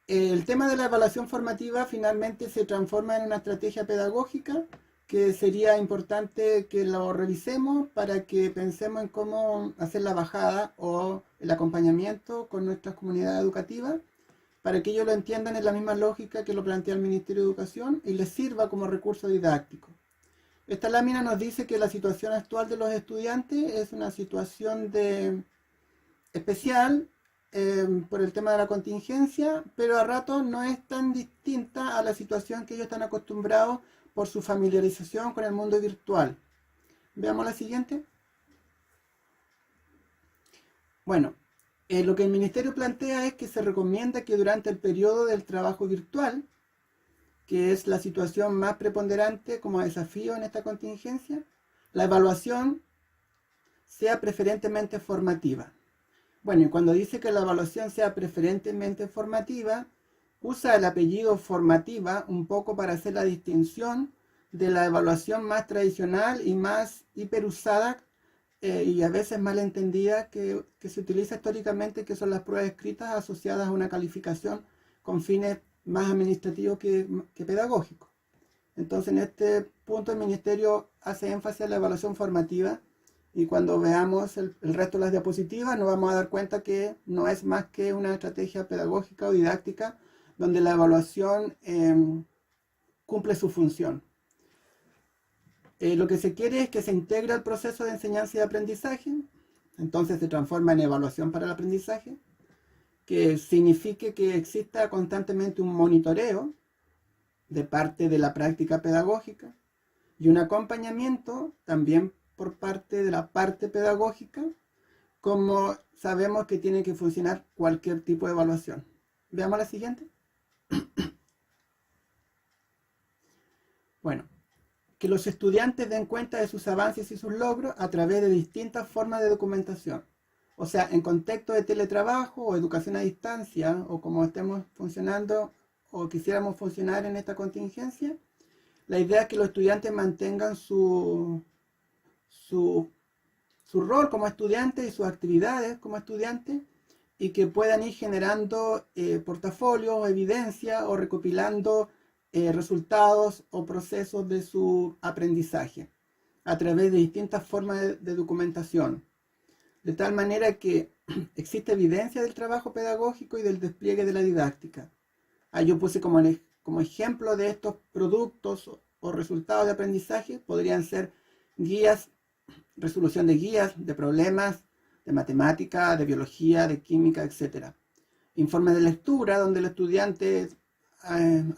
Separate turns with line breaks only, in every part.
El tema de la evaluación formativa finalmente se transforma en una estrategia pedagógica que sería importante que lo revisemos para que pensemos en cómo hacer la bajada o el acompañamiento con nuestras comunidades educativas, para que ellos lo entiendan en la misma lógica que lo plantea el Ministerio de Educación y les sirva como recurso didáctico. Esta lámina nos dice que la situación actual de los estudiantes es una situación especial por el tema de la contingencia, pero a ratos no es tan distinta a la situación que ellos están acostumbrados por su familiarización con el mundo virtual. Veamos la siguiente. Bueno, lo que el Ministerio plantea es que se recomienda que durante el periodo del trabajo virtual, que es la situación más preponderante como desafío en esta contingencia, la evaluación sea preferentemente formativa. Bueno, y cuando dice que la evaluación sea preferentemente formativa, usa el apellido formativa un poco para hacer la distinción de la evaluación más tradicional y más hiperusada y a veces mal entendida que se utiliza históricamente, que son las pruebas escritas asociadas a una calificación con fines más administrativos que pedagógicos. Entonces, en este punto el Ministerio hace énfasis en la evaluación formativa y cuando veamos el resto de las diapositivas nos vamos a dar cuenta que no es más que una estrategia pedagógica o didáctica donde la evaluación cumple su función. Lo que se quiere es que se integre al proceso de enseñanza y aprendizaje, entonces se transforma en evaluación para el aprendizaje, que signifique que exista constantemente un monitoreo de parte de la práctica pedagógica y un acompañamiento también por parte de la parte pedagógica, como sabemos que tiene que funcionar cualquier tipo de evaluación. Veamos la siguiente. Bueno, que los estudiantes den cuenta de sus avances y sus logros a través de distintas formas de documentación. O sea, en contexto de teletrabajo o educación a distancia, o como estemos funcionando o quisiéramos funcionar en esta contingencia, la idea es que los estudiantes mantengan su, su rol como estudiantes y sus actividades como estudiantes y que puedan ir generando portafolios o evidencia o recopilando resultados o procesos de su aprendizaje a través de distintas formas de documentación, de tal manera que existe evidencia del trabajo pedagógico y del despliegue de la didáctica. Ahí yo puse como ejemplo de estos productos o resultados de aprendizaje, podrían ser guías, resolución de guías, de problemas, de matemática, de biología, de química, etc. Informe de lectura, donde el estudiante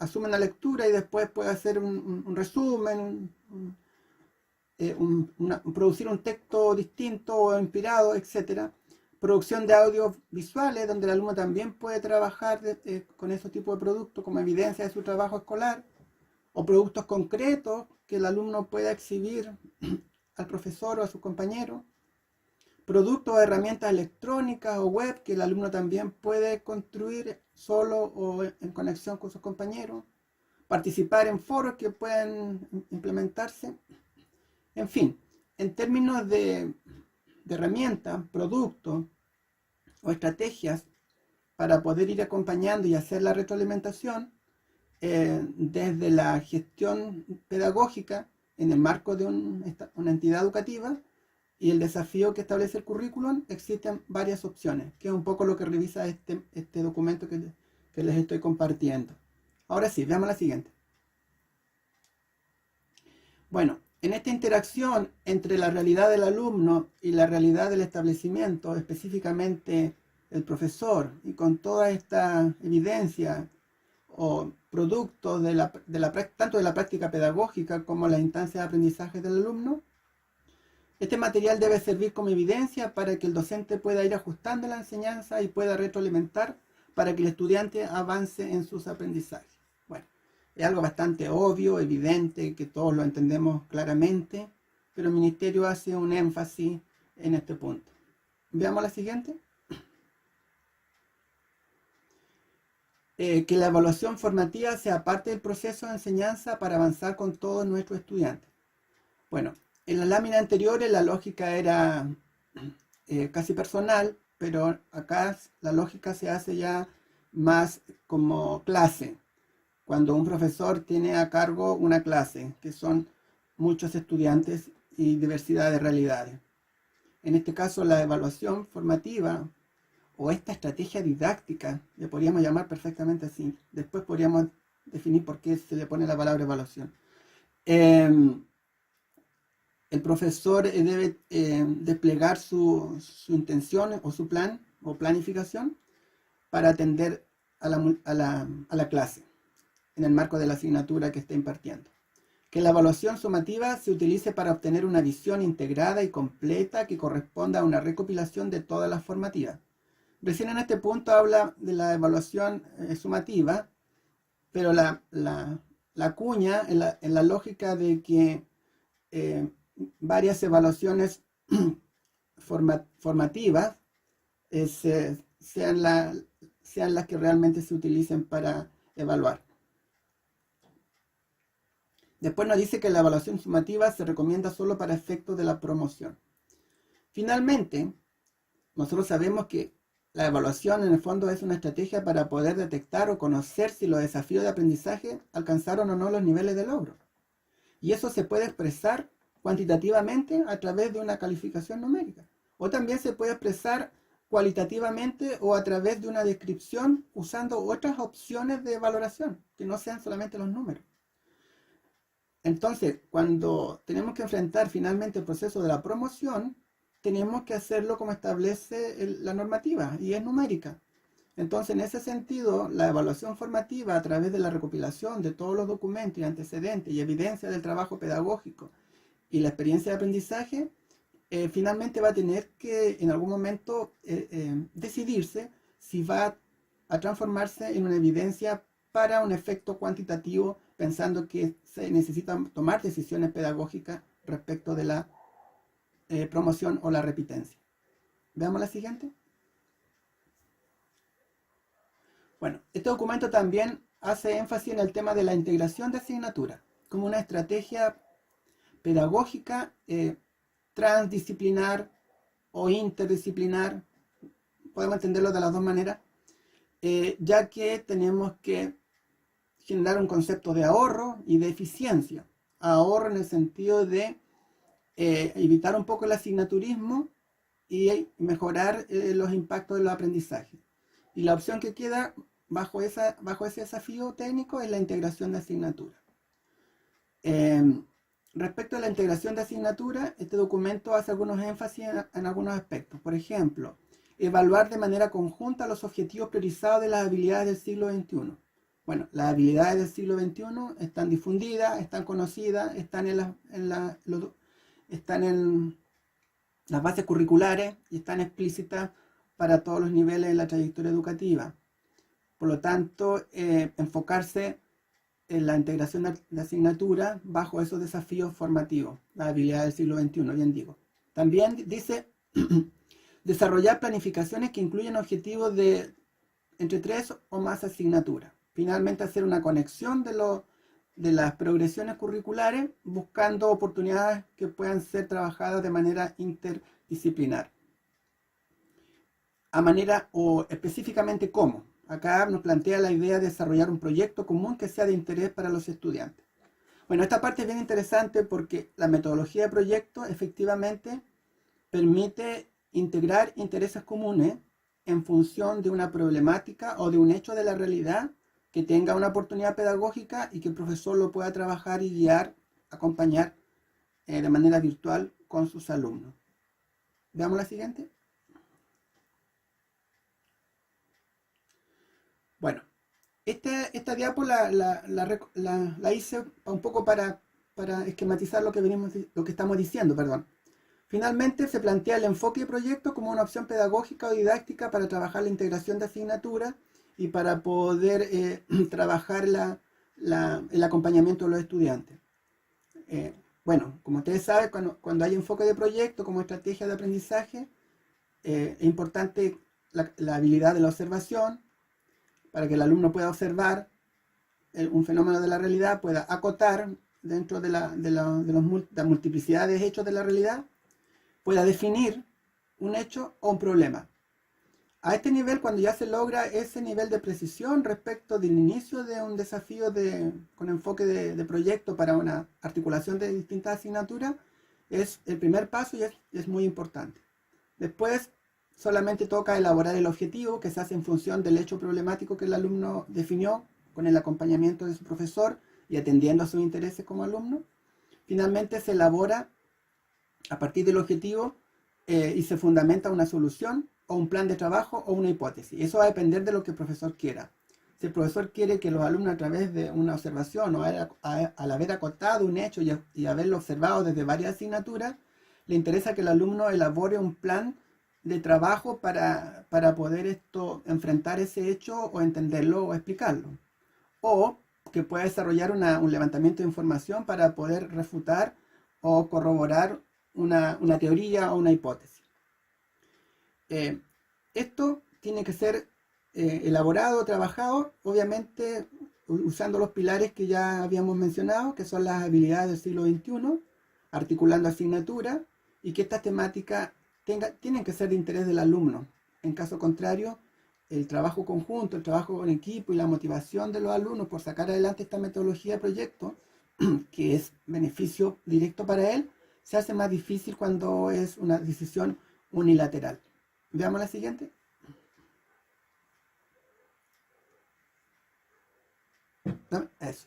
asume la lectura y después puede hacer un resumen, producir un texto distinto o inspirado, etc. Producción de audios visuales, donde el alumno también puede trabajar con esos tipos de productos como evidencia de su trabajo escolar, o productos concretos que el alumno pueda exhibir al profesor o a sus compañeros, productos o herramientas electrónicas o web que el alumno también puede construir solo o en conexión con sus compañeros, participar en foros que pueden implementarse. En fin, en términos de herramientas, productos o estrategias para poder ir acompañando y hacer la retroalimentación desde la gestión pedagógica en el marco de una entidad educativa y el desafío que establece el currículum, existen varias opciones, que es un poco lo que revisa este documento que les estoy compartiendo. Ahora sí, veamos la siguiente. Bueno, en esta interacción entre la realidad del alumno y la realidad del establecimiento, específicamente el profesor, y con toda esta evidencia o productos tanto de la práctica pedagógica como las instancias de aprendizaje del alumno, este material debe servir como evidencia para que el docente pueda ir ajustando la enseñanza y pueda retroalimentar para que el estudiante avance en sus aprendizajes. Bueno, es algo bastante obvio, evidente, que todos lo entendemos claramente, pero el Ministerio hace un énfasis en este punto. Veamos la siguiente. Que la evaluación formativa sea parte del proceso de enseñanza para avanzar con todos nuestros estudiantes. Bueno, en la lámina anterior la lógica era casi personal, pero acá la lógica se hace ya más como clase, cuando un profesor tiene a cargo una clase, que son muchos estudiantes y diversidad de realidades. En este caso, la evaluación formativa o esta estrategia didáctica, le podríamos llamar perfectamente así. Después podríamos definir por qué se le pone la palabra evaluación. El profesor debe desplegar su intención o su plan o planificación para atender a la clase en el marco de la asignatura que está impartiendo. Que la evaluación sumativa se utilice para obtener una visión integrada y completa que corresponda a una recopilación de todas las formativas. Recién en este punto habla de la evaluación sumativa, pero la cuña en la lógica de que varias evaluaciones formativas sean las que realmente se utilicen para evaluar. Después nos dice que la evaluación sumativa se recomienda solo para efectos de la promoción. Finalmente, nosotros sabemos que la evaluación en el fondo es una estrategia para poder detectar o conocer si los desafíos de aprendizaje alcanzaron o no los niveles de logro. Y eso se puede expresar cuantitativamente a través de una calificación numérica. O también se puede expresar cualitativamente o a través de una descripción usando otras opciones de valoración, que no sean solamente los números. Entonces, cuando tenemos que enfrentar finalmente el proceso de la promoción, tenemos que hacerlo como establece la normativa, y es numérica. Entonces, en ese sentido, la evaluación formativa a través de la recopilación de todos los documentos y antecedentes y evidencia del trabajo pedagógico y la experiencia de aprendizaje, finalmente va a tener que en algún momento decidirse si va a transformarse en una evidencia para un efecto cuantitativo, pensando que se necesitan tomar decisiones pedagógicas respecto de la promoción o la repitencia. Veamos la siguiente. Bueno, este documento también hace énfasis en el tema de la integración de asignaturas como una estrategia pedagógica transdisciplinar o interdisciplinar, podemos entenderlo de las dos maneras, ya que tenemos que generar un concepto de ahorro y de eficiencia. Ahorro en el sentido de evitar un poco el asignaturismo y mejorar los impactos de los aprendizajes. Y la opción que queda bajo ese desafío técnico es la integración de asignaturas. Respecto a la integración de asignaturas, este documento hace algunos énfasis en algunos aspectos. Por ejemplo, evaluar de manera conjunta los objetivos priorizados de las habilidades del siglo XXI. Bueno, las habilidades del siglo XXI están difundidas, están conocidas, están en las bases curriculares y están explícitas para todos los niveles de la trayectoria educativa. Por lo tanto, enfocarse en la integración de asignatura bajo esos desafíos formativos, las habilidades del siglo XXI, bien digo. También dice desarrollar planificaciones que incluyen objetivos de entre 3 o más asignaturas. Finalmente, hacer una conexión de las progresiones curriculares buscando oportunidades que puedan ser trabajadas de manera interdisciplinar. A manera o específicamente cómo. Acá nos plantea la idea de desarrollar un proyecto común que sea de interés para los estudiantes. Bueno, esta parte es bien interesante porque la metodología de proyecto efectivamente permite integrar intereses comunes en función de una problemática o de un hecho de la realidad que tenga una oportunidad pedagógica y que el profesor lo pueda trabajar y guiar, acompañar de manera virtual con sus alumnos. Veamos la siguiente. Bueno, esta diapo la hice un poco para esquematizar lo que estamos diciendo, perdón. Finalmente, se plantea el enfoque de proyecto como una opción pedagógica o didáctica para trabajar la integración de asignaturas y para poder trabajar el acompañamiento de los estudiantes. Bueno, como ustedes saben, cuando hay enfoque de proyecto como estrategia de aprendizaje, es importante la habilidad de la observación, para que el alumno pueda observar un fenómeno de la realidad, pueda acotar dentro de la multiplicidad de hechos de la realidad, pueda definir un hecho o un problema. A este nivel, cuando ya se logra ese nivel de precisión respecto del inicio de un desafío con enfoque de proyecto para una articulación de distintas asignaturas, es el primer paso y es muy importante. Después, solamente toca elaborar el objetivo, que se hace en función del hecho problemático que el alumno definió, con el acompañamiento de su profesor y atendiendo a sus intereses como alumno. Finalmente se elabora a partir del objetivo y se fundamenta una solución o un plan de trabajo o una hipótesis. Eso va a depender de lo que el profesor quiera. Si el profesor quiere que los alumnos, a través de una observación o al haber acotado un hecho y haberlo observado desde varias asignaturas, le interesa que el alumno elabore un plan de trabajo para poder enfrentar ese hecho o entenderlo o explicarlo. O que pueda desarrollar un levantamiento de información para poder refutar o corroborar una teoría o una hipótesis. Esto tiene que ser elaborado, trabajado, obviamente usando los pilares que ya habíamos mencionado, que son las habilidades del siglo XXI, articulando asignaturas, y que estas temáticas tienen que ser de interés del alumno. En caso contrario, el trabajo conjunto, el trabajo en equipo y la motivación de los alumnos por sacar adelante esta metodología de proyecto, que es beneficio directo para él, se hace más difícil cuando es una decisión unilateral. Veamos la siguiente. Eso.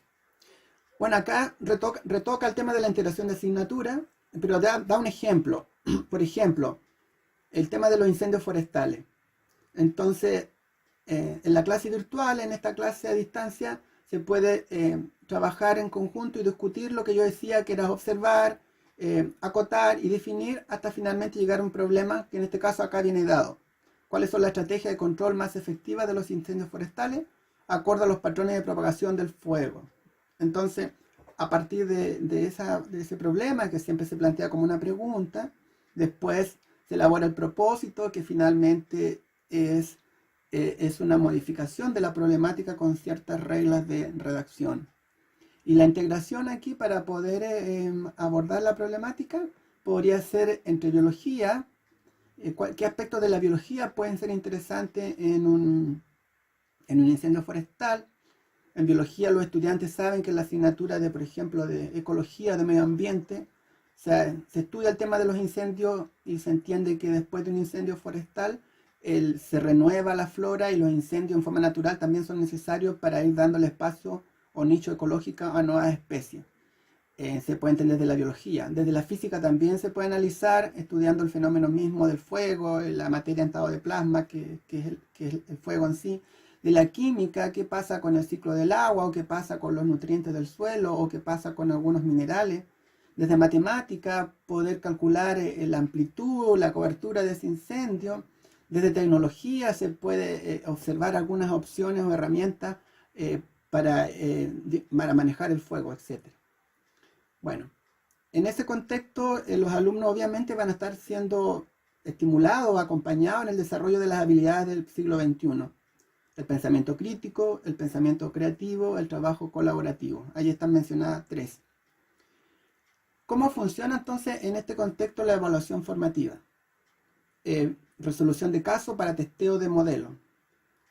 Bueno, acá retoca el tema de la integración de asignatura, pero da un ejemplo. Por ejemplo, el tema de los incendios forestales. Entonces, en la clase virtual, en esta clase a distancia, se puede trabajar en conjunto y discutir lo que yo decía, que era observar, acotar y definir hasta finalmente llegar a un problema que en este caso acá viene dado. ¿Cuáles son las estrategias de control más efectivas de los incendios forestales? Acorde a los patrones de propagación del fuego. Entonces, a partir de ese problema, que siempre se plantea como una pregunta, después se elabora el propósito, que finalmente es una modificación de la problemática con ciertas reglas de redacción. Y la integración aquí, para poder abordar la problemática, podría ser entre biología, qué aspectos de la biología pueden ser interesantes en un incendio forestal. En biología los estudiantes saben que en la asignatura de, por ejemplo, de ecología, de medio ambiente, se estudia el tema de los incendios y se entiende que después de un incendio forestal se renueva la flora, y los incendios en forma natural también son necesarios para ir dándole espacio o nicho ecológico a nuevas especies. Se puede entender desde la biología. Desde la física también se puede analizar estudiando el fenómeno mismo del fuego, la materia en estado de plasma, que es el fuego en sí. De la química, qué pasa con el ciclo del agua, o qué pasa con los nutrientes del suelo, o qué pasa con algunos minerales. Desde matemática, poder calcular la amplitud, la cobertura de ese incendio. Desde tecnología se puede observar algunas opciones o herramientas para manejar el fuego, etc. Bueno, en ese contexto los alumnos obviamente van a estar siendo estimulados, acompañados en el desarrollo de las habilidades del siglo XXI. El pensamiento crítico, el pensamiento creativo, el trabajo colaborativo. Ahí están mencionadas 3. ¿Cómo funciona entonces en este contexto la evaluación formativa? Resolución de casos para testeo de modelos.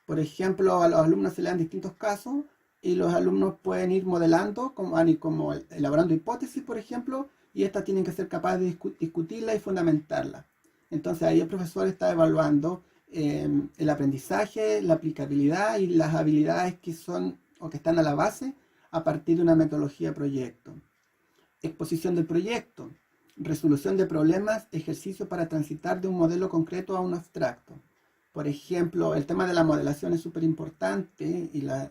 Por ejemplo, a los alumnos se le dan distintos casos y los alumnos pueden ir modelando, como elaborando hipótesis, por ejemplo, y estas tienen que ser capaces de discutirla y fundamentarla. Entonces ahí el profesor está evaluando el aprendizaje, la aplicabilidad y las habilidades que son o que están a la base a partir de una metodología de proyecto. Exposición del proyecto, resolución de problemas, ejercicio para transitar de un modelo concreto a un abstracto. Por ejemplo, el tema de la modelación es súper importante y las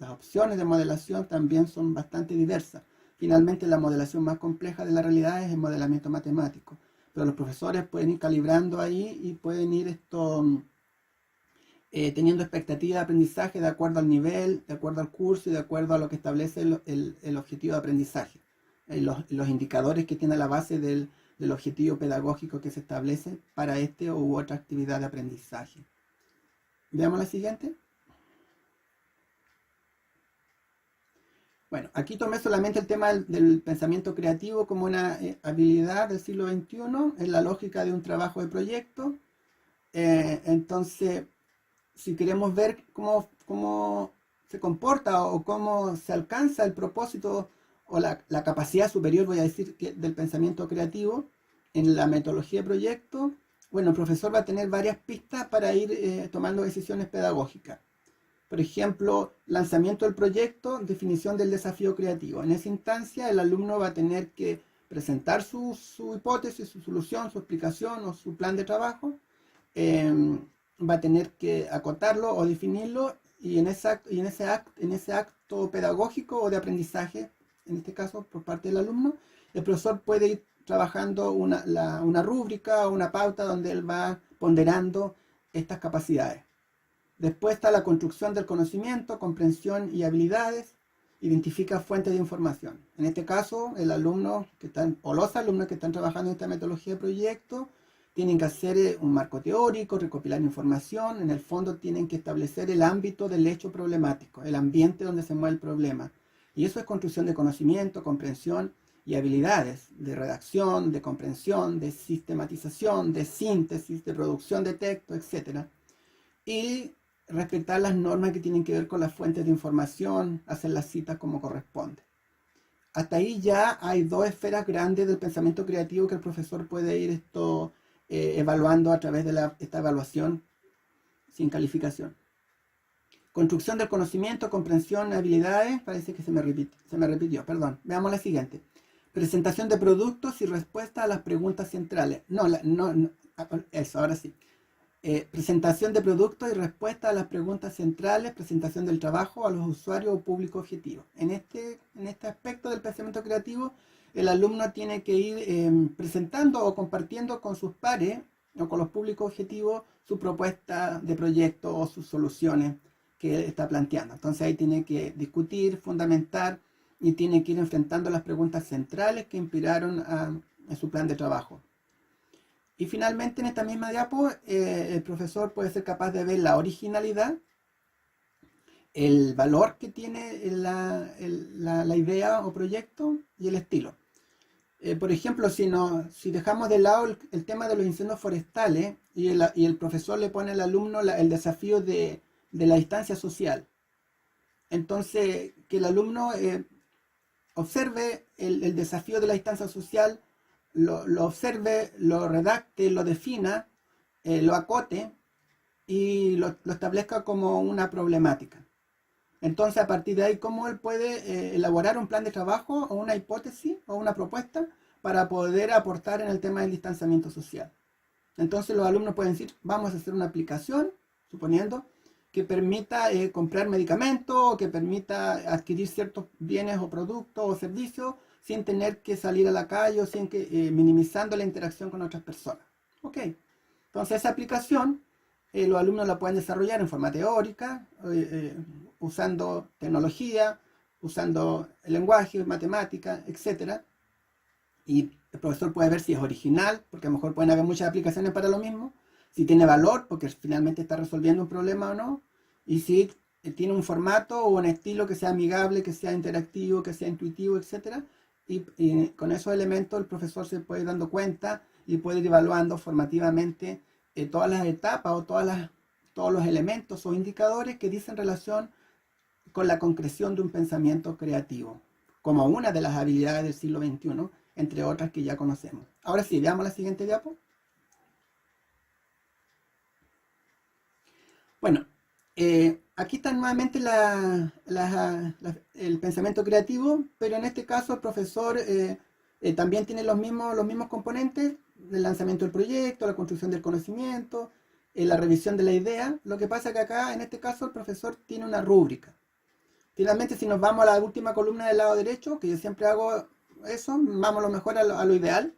opciones de modelación también son bastante diversas. Finalmente, la modelación más compleja de la realidad es el modelamiento matemático, pero los profesores pueden ir calibrando ahí y pueden ir teniendo expectativas de aprendizaje de acuerdo al nivel, de acuerdo al curso y de acuerdo a lo que establece el objetivo de aprendizaje. Los indicadores que tiene la base del objetivo pedagógico que se establece para u otra actividad de aprendizaje. Veamos la siguiente. Bueno, aquí tomé solamente el tema del pensamiento creativo como una habilidad del siglo XXI en la lógica de un trabajo de proyecto. Entonces, si queremos ver cómo se comporta o cómo se alcanza el propósito o la capacidad superior, voy a decir, del pensamiento creativo en la metodología de proyecto, bueno, el profesor va a tener varias pistas para ir tomando decisiones pedagógicas. Por ejemplo, lanzamiento del proyecto, definición del desafío creativo. En esa instancia, el alumno va a tener que presentar su hipótesis, su solución, su explicación o su plan de trabajo. Va a tener que acotarlo o definirlo y en ese acto pedagógico o de aprendizaje, en este caso por parte del alumno, el profesor puede ir trabajando una rúbrica o una pauta donde él va ponderando estas capacidades. Después está la construcción del conocimiento, comprensión y habilidades. Identifica fuentes de información. En este caso, el alumno o los alumnos que están trabajando en esta metodología de proyecto tienen que hacer un marco teórico, recopilar información. En el fondo tienen que establecer el ámbito del hecho problemático, el ambiente donde se mueve el problema. Y eso es construcción de conocimiento, comprensión y habilidades de redacción, de comprensión, de sistematización, de síntesis, de producción de texto, etc. Y respetar las normas que tienen que ver con las fuentes de información, hacer las citas como corresponde. Hasta ahí ya hay dos esferas grandes del pensamiento creativo que el profesor puede ir evaluando a través de esta evaluación sin calificación. Construcción del conocimiento, comprensión, habilidades, parece que se me repitió, perdón. Veamos la siguiente. Presentación de productos y respuesta a las preguntas centrales. Eso, ahora sí. Presentación de productos y respuesta a las preguntas centrales, presentación del trabajo a los usuarios o público objetivo. En este aspecto del pensamiento creativo, el alumno tiene que ir presentando o compartiendo con sus pares o con los públicos objetivos su propuesta de proyecto o sus soluciones que él está planteando. Entonces ahí tiene que discutir, fundamentar y tiene que ir enfrentando las preguntas centrales que inspiraron a su plan de trabajo. Y finalmente en esta misma diapo el profesor puede ser capaz de ver la originalidad, el valor que tiene la idea o proyecto y el estilo. Por ejemplo, si dejamos de lado el tema de los incendios forestales y el profesor le pone al alumno el desafío de la distancia social, entonces que el alumno observe el desafío de la distancia social, lo observe, lo redacte, lo defina, lo acote y lo establezca como una problemática. Entonces, a partir de ahí, ¿cómo él puede elaborar un plan de trabajo o una hipótesis o una propuesta para poder aportar en el tema del distanciamiento social? Entonces, los alumnos pueden decir, vamos a hacer una aplicación, suponiendo, que permita comprar medicamentos o que permita adquirir ciertos bienes o productos o servicios sin tener que salir a la calle o sin minimizando la interacción con otras personas. Ok, entonces esa aplicación los alumnos la pueden desarrollar en forma teórica, usando tecnología, usando el lenguaje, matemáticas, etc. Y el profesor puede ver si es original, porque a lo mejor pueden haber muchas aplicaciones para lo mismo, si tiene valor, porque finalmente está resolviendo un problema o no, y si tiene un formato o un estilo que sea amigable, que sea interactivo, que sea intuitivo, etc. Y con esos elementos el profesor se puede ir dando cuenta y puede ir evaluando formativamente todas las etapas o todos los elementos o indicadores que dicen relación con la concreción de un pensamiento creativo, como una de las habilidades del siglo XXI, entre otras que ya conocemos. Ahora sí, veamos la siguiente diapo. Bueno, aquí está nuevamente el pensamiento creativo, pero en este caso el profesor también tiene los mismos componentes: el lanzamiento del proyecto, la construcción del conocimiento, la revisión de la idea. Lo que pasa es que acá, en este caso, el profesor tiene una rúbrica. Finalmente, si nos vamos a la última columna del lado derecho, que yo siempre hago eso, vamos a lo mejor a lo ideal.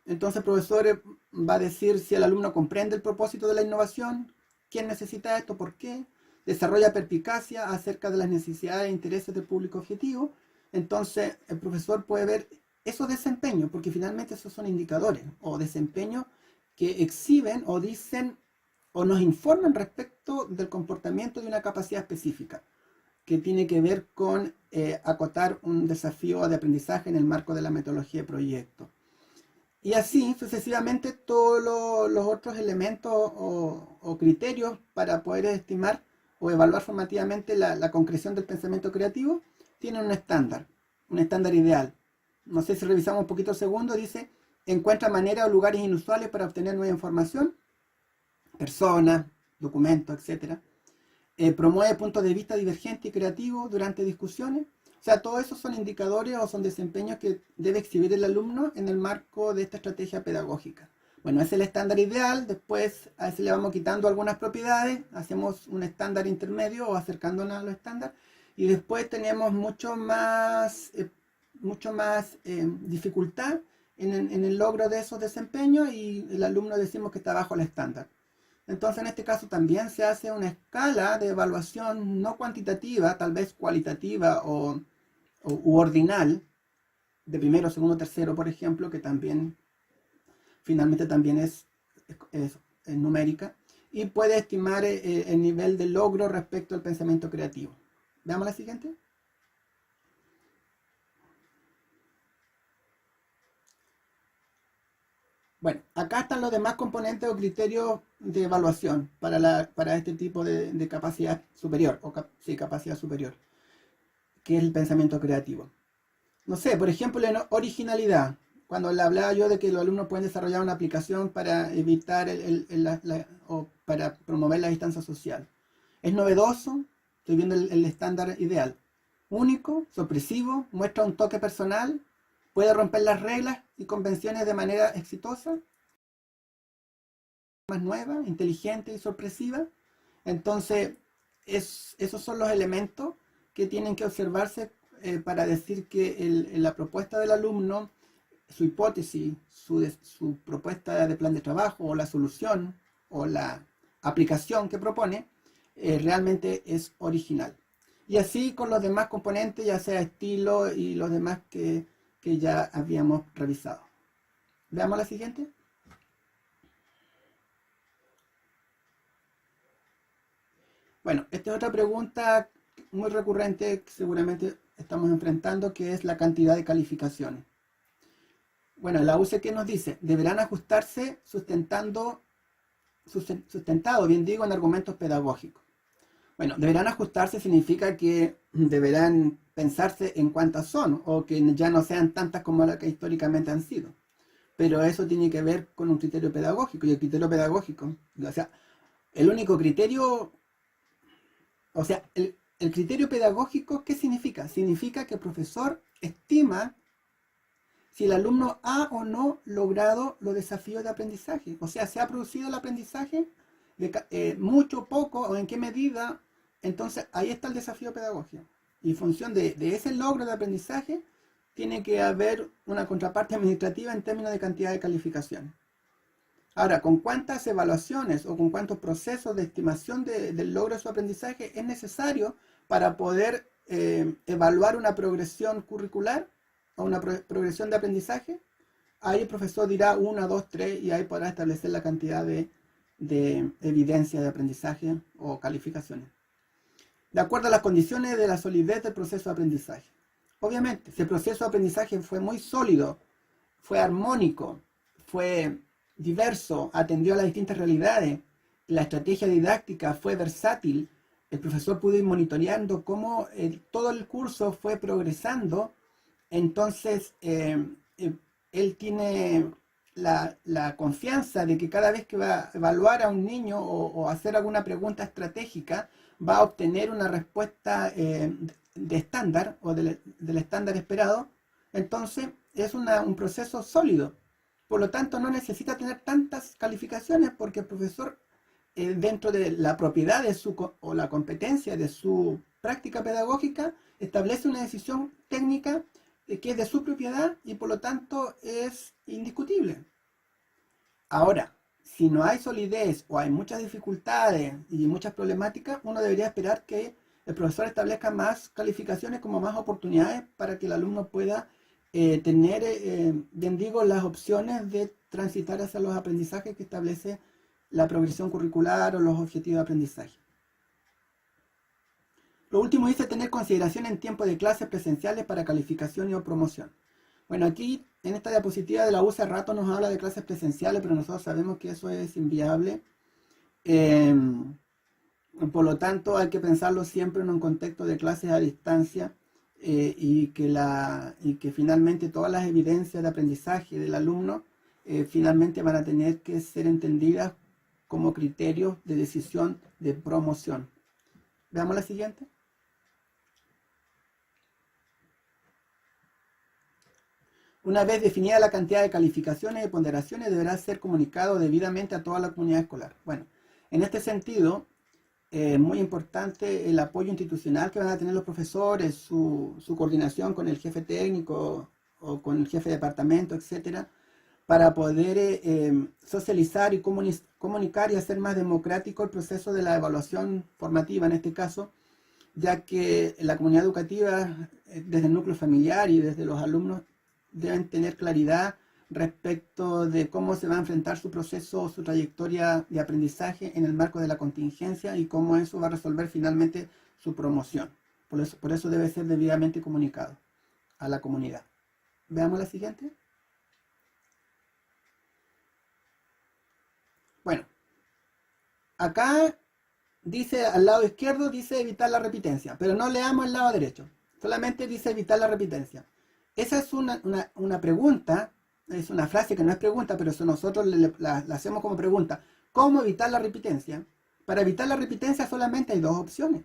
Entonces el profesor va a decir si el alumno comprende el propósito de la innovación, quién necesita esto, por qué, desarrolla perspicacia acerca de las necesidades e intereses del público objetivo. Entonces el profesor puede ver esos desempeños, porque finalmente esos son indicadores o desempeños que exhiben o dicen o nos informan respecto del comportamiento de una capacidad específica, que tiene que ver con acotar un desafío de aprendizaje en el marco de la metodología de proyecto. Y así sucesivamente todos los otros elementos o criterios para poder estimar o evaluar formativamente la concreción del pensamiento creativo tienen un estándar ideal. No sé si revisamos un poquito el segundo, dice, encuentra maneras o lugares inusuales para obtener nueva información, personas, documentos, etcétera. Promueve puntos de vista divergentes y creativos durante discusiones. O sea, todos esos son indicadores o son desempeños que debe exhibir el alumno en el marco de esta estrategia pedagógica. Bueno, es el estándar ideal, después a ese le vamos quitando algunas propiedades, hacemos un estándar intermedio o acercándonos a los estándares, y después tenemos mucho más dificultad en el logro de esos desempeños y el alumno decimos que está bajo el estándar. Entonces en este caso también se hace una escala de evaluación no cuantitativa, tal vez cualitativa u ordinal, de primero, segundo, tercero, por ejemplo, que también finalmente también es numérica, y puede estimar el nivel de logro respecto al pensamiento creativo. Veamos la siguiente. Bueno, acá están los demás componentes o criterios de evaluación para este tipo de capacidad superior, sí, capacidad superior, que es el pensamiento creativo. No sé, por ejemplo, en originalidad, cuando le hablaba yo de que los alumnos pueden desarrollar una aplicación para evitar o para promover la distancia social. Es novedoso, estoy viendo el estándar ideal. Único, sorpresivo, muestra un toque personal, puede romper las reglas y convenciones de manera exitosa, más nueva, inteligente y sorpresiva. Entonces, esos son los elementos que tienen que observarse para decir que la propuesta del alumno, su hipótesis, su propuesta de plan de trabajo o la solución o la aplicación que propone realmente es original. Y así con los demás componentes, ya sea estilo y los demás que ya habíamos revisado. Veamos la siguiente. Bueno, esta es otra pregunta muy recurrente que seguramente estamos enfrentando, que es la cantidad de calificaciones. Bueno, la UCQ nos dice, deberán ajustarse sustentado, bien digo, en argumentos pedagógicos. Bueno, deberán ajustarse significa que deberán pensarse en cuántas son, o que ya no sean tantas como las que históricamente han sido. Pero eso tiene que ver con un criterio pedagógico, y el criterio pedagógico, o sea, el único criterio, o sea, el criterio pedagógico, ¿qué significa? Significa que el profesor estima si el alumno ha o no logrado los desafíos de aprendizaje. O sea, ¿se ha producido el aprendizaje? Mucho, poco, o en qué medida. Entonces, ahí está el desafío pedagógico. Y en función de ese logro de aprendizaje, tiene que haber una contraparte administrativa en términos de cantidad de calificaciones. Ahora, ¿con cuántas evaluaciones o con cuántos procesos de estimación del logro de su aprendizaje es necesario para poder evaluar una progresión curricular o una progresión de aprendizaje? Ahí el profesor dirá 1, 2, 3 y ahí podrá establecer la cantidad de evidencia de aprendizaje o calificaciones, de acuerdo a las condiciones de la solidez del proceso de aprendizaje. Obviamente, si el proceso de aprendizaje fue muy sólido, fue armónico, fue diverso, atendió a las distintas realidades, la estrategia didáctica fue versátil, el profesor pudo ir monitoreando cómo todo el curso fue progresando, entonces él tiene la confianza de que cada vez que va a evaluar a un niño o hacer alguna pregunta estratégica, va a obtener una respuesta de estándar o del estándar esperado. Entonces es un proceso sólido. Por lo tanto, no necesita tener tantas calificaciones porque el profesor, dentro de la propiedad de o la competencia de su práctica pedagógica, establece una decisión técnica que es de su propiedad y por lo tanto es indiscutible. Ahora, si no hay solidez o hay muchas dificultades y muchas problemáticas, uno debería esperar que el profesor establezca más calificaciones como más oportunidades para que el alumno pueda tener, bien digo, las opciones de transitar hacia los aprendizajes que establece la progresión curricular o los objetivos de aprendizaje. Lo último dice tener consideración en tiempo de clases presenciales para calificación y o promoción. Bueno, aquí en esta diapositiva de la U hace rato nos habla de clases presenciales, pero nosotros sabemos que eso es inviable. Eh, por lo tanto, hay que pensarlo siempre en un contexto de clases a distancia, y que finalmente todas las evidencias de aprendizaje del alumno finalmente van a tener que ser entendidas como criterios de decisión de promoción. Veamos la siguiente. Una vez definida la cantidad de calificaciones y ponderaciones, deberá ser comunicado debidamente a toda la comunidad escolar. Bueno, en este sentido, es muy importante el apoyo institucional que van a tener los profesores, su coordinación con el jefe técnico o con el jefe de departamento, etcétera, para poder socializar y comunicar y hacer más democrático el proceso de la evaluación formativa en este caso, ya que la comunidad educativa, desde el núcleo familiar y desde los alumnos, deben tener claridad respecto de cómo se va a enfrentar su proceso, su trayectoria de aprendizaje en el marco de la contingencia y cómo eso va a resolver finalmente su promoción. Por eso debe ser debidamente comunicado a la comunidad. Veamos la siguiente. Bueno, acá dice al lado izquierdo, dice evitar la repitencia, pero no leamos el lado derecho, solamente dice evitar la repitencia. Esa es una pregunta, es una frase que no es pregunta, pero eso nosotros la hacemos como pregunta. ¿Cómo evitar la repitencia? Para evitar la repitencia solamente hay dos opciones.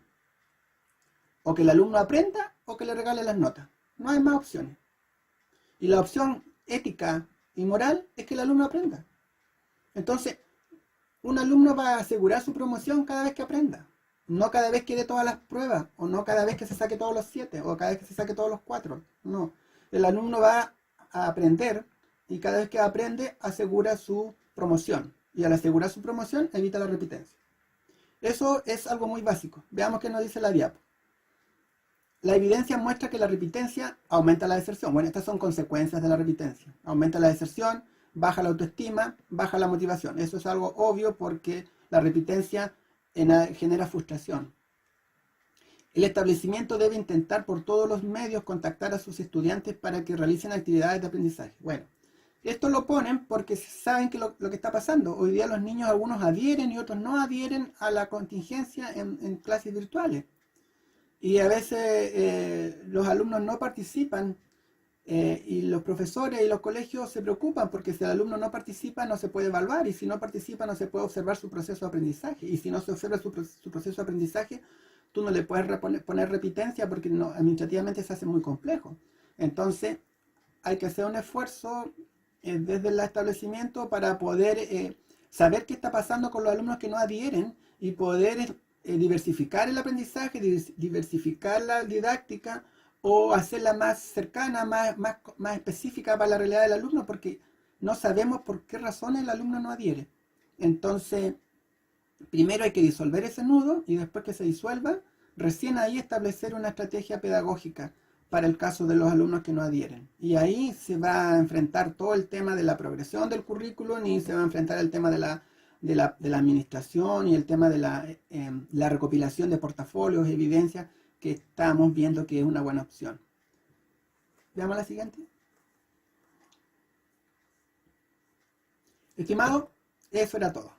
O que el alumno aprenda o que le regale las notas. No hay más opciones. Y la opción ética y moral es que el alumno aprenda. Entonces, un alumno va a asegurar su promoción cada vez que aprenda. No cada vez que dé todas las pruebas, o no cada vez que se saque todos los 7, o cada vez que se saque todos los 4. No. El alumno va a aprender y cada vez que aprende asegura su promoción. Y al asegurar su promoción evita la repitencia. Eso es algo muy básico. Veamos qué nos dice la diapo. La evidencia muestra que la repitencia aumenta la deserción. Bueno, estas son consecuencias de la repitencia. Aumenta la deserción, baja la autoestima, baja la motivación. Eso es algo obvio porque la repitencia genera frustración. El establecimiento debe intentar por todos los medios contactar a sus estudiantes para que realicen actividades de aprendizaje. Bueno, esto lo ponen porque saben que lo que está pasando. Hoy día los niños, algunos adhieren y otros no adhieren a la contingencia en clases virtuales. Y a veces los alumnos no participan y los profesores y los colegios se preocupan porque si el alumno no participa no se puede evaluar y si no participa no se puede observar su proceso de aprendizaje y si no se observa su proceso de aprendizaje tú no le puedes poner repitencia porque administrativamente se hace muy complejo. Entonces hay que hacer un esfuerzo desde el establecimiento para poder saber qué está pasando con los alumnos que no adhieren y poder diversificar el aprendizaje, diversificar la didáctica o hacerla más cercana, más específica para la realidad del alumno, porque no sabemos por qué razones el alumno no adhiere. Entonces, primero hay que disolver ese nudo y después que se disuelva, recién ahí establecer una estrategia pedagógica para el caso de los alumnos que no adhieren. Y ahí se va a enfrentar todo el tema de la progresión del currículum y se va a enfrentar el tema de la administración y el tema de la recopilación de portafolios, evidencias, que estamos viendo que es una buena opción. Veamos la siguiente. Estimado, eso era todo.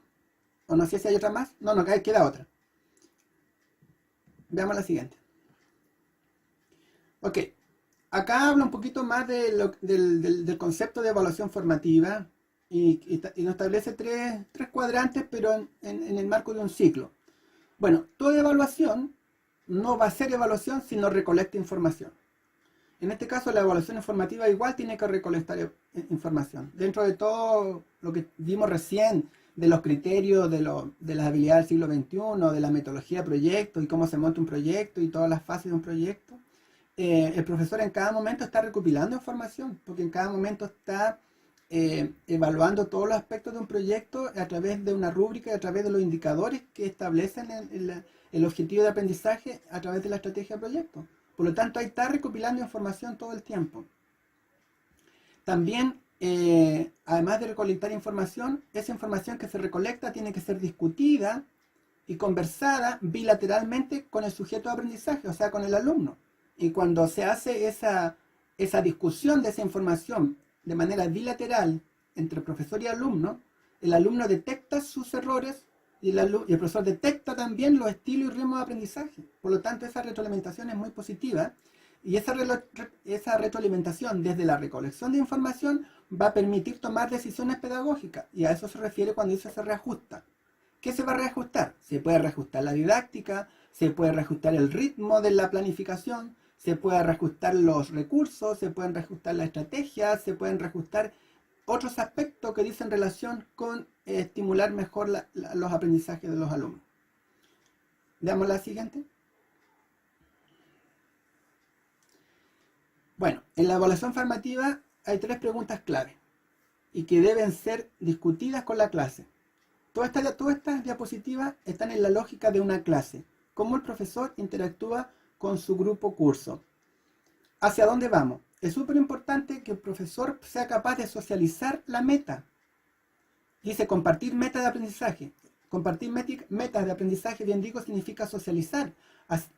O no sé si hay otra más. No, queda otra. Veamos la siguiente. Ok. Acá habla un poquito más del concepto de evaluación formativa y nos establece tres cuadrantes, pero en el marco de un ciclo. Bueno, toda evaluación no va a ser evaluación si no recolecta información. En este caso, la evaluación informativa igual tiene que recolectar información. Dentro de todo lo que vimos recién, de los criterios de las habilidades del siglo XXI, de la metodología de proyecto y cómo se monta un proyecto y todas las fases de un proyecto, el profesor en cada momento está recopilando información, porque en cada momento está evaluando todos los aspectos de un proyecto a través de una rúbrica y a través de los indicadores que establecen el objetivo de aprendizaje a través de la estrategia de proyecto. Por lo tanto, ahí está recopilando información todo el tiempo. También, además de recolectar información, esa información que se recolecta tiene que ser discutida y conversada bilateralmente con el sujeto de aprendizaje, o sea, con el alumno. Y cuando se hace esa esa discusión de esa información de manera bilateral entre profesor y alumno, el alumno detecta sus errores y el profesor detecta también los estilos y ritmos de aprendizaje. Por lo tanto, esa retroalimentación es muy positiva y esa retroalimentación desde la recolección de información va a permitir tomar decisiones pedagógicas, y a eso se refiere cuando dice se reajusta. ¿Qué se va a reajustar? Se puede reajustar la didáctica, se puede reajustar el ritmo de la planificación, se puede reajustar los recursos, se pueden reajustar las estrategias, se pueden reajustar otros aspectos que dicen relación con estimular mejor los aprendizajes de los alumnos. Veamos la siguiente. Bueno, en la evaluación formativa hay 3 preguntas clave y que deben ser discutidas con la clase. Todas estas diapositivas están en la lógica de una clase. Cómo el profesor interactúa con su grupo curso. ¿Hacia dónde vamos? Es súper importante que el profesor sea capaz de socializar la meta. Dice compartir metas de aprendizaje. Compartir metas de aprendizaje, bien digo, significa socializar.